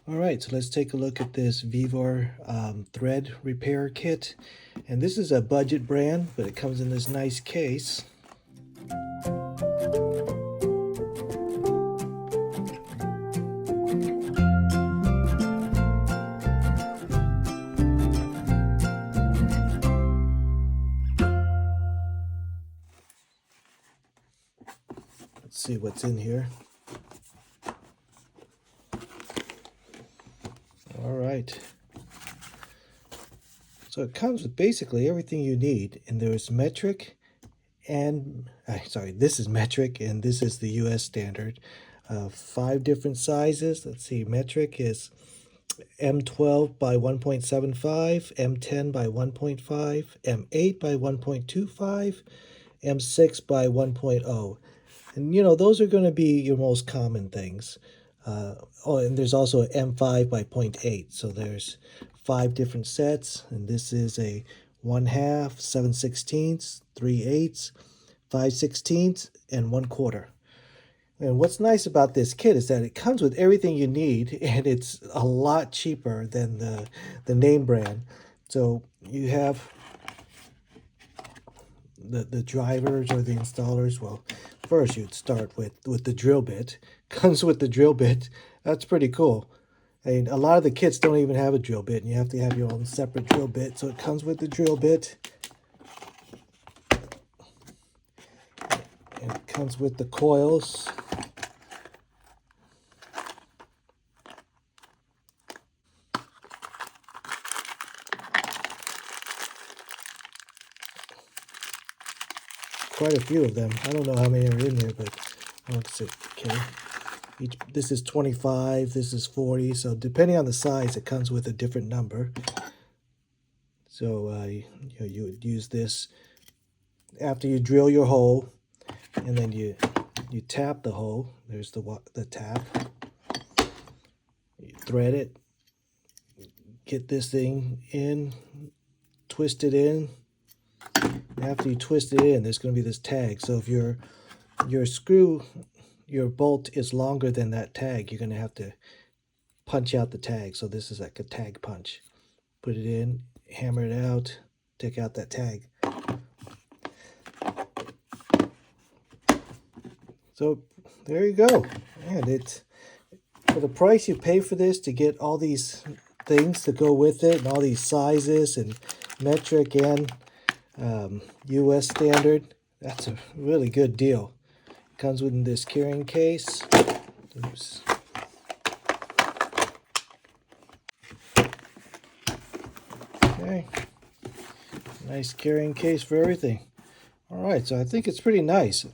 All right, so let's take a look at this Vevor thread repair kit. And this is a budget brand, but it comes in this nice case. Let's see what's in here. All right. So it comes with basically everything you need, and there's metric and, this is metric and this is the US standard. 5 different sizes. Let's see, metric is M12 by 1.75, M10 by 1.5, M8 by 1.25, M6 by 1.0. And those are going to be your most common things. And there's also an M5 by 0.8. So there's 5 different sets, and this is a 1/2, 7/16, 3/8, 5/16, and 1/4. And what's nice about this kit is that it comes with everything you need, and it's a lot cheaper than the name brand. So you have the drivers or the installers. Well, first you'd start with the drill bit. Comes with the drill bit. That's pretty cool. I mean, a lot of the kits don't even have a drill bit, and you have to have your own separate drill bit. So it comes with the drill bit. And it comes with the coils. Quite a few of them. I don't know how many are in there, but let's see. Okay. This is 25, this is 40, so depending on the size, it comes with a different number. So you would use this after you drill your hole, and then you tap the hole. There's the tap. You thread it, get this thing in, twist it in. After you twist it in, there's going to be this tag. So if your bolt is longer than that tag, you're going to have to punch out the tag. So this is like a tag punch. Put it in, hammer it out, take out that tag. So there you go. And for the price you pay for this, to get all these things to go with it, and all these sizes and metric and US standard, that's a really good deal. It comes within this carrying case. Oops. Okay, nice carrying case for everything. All right, so I think it's pretty nice.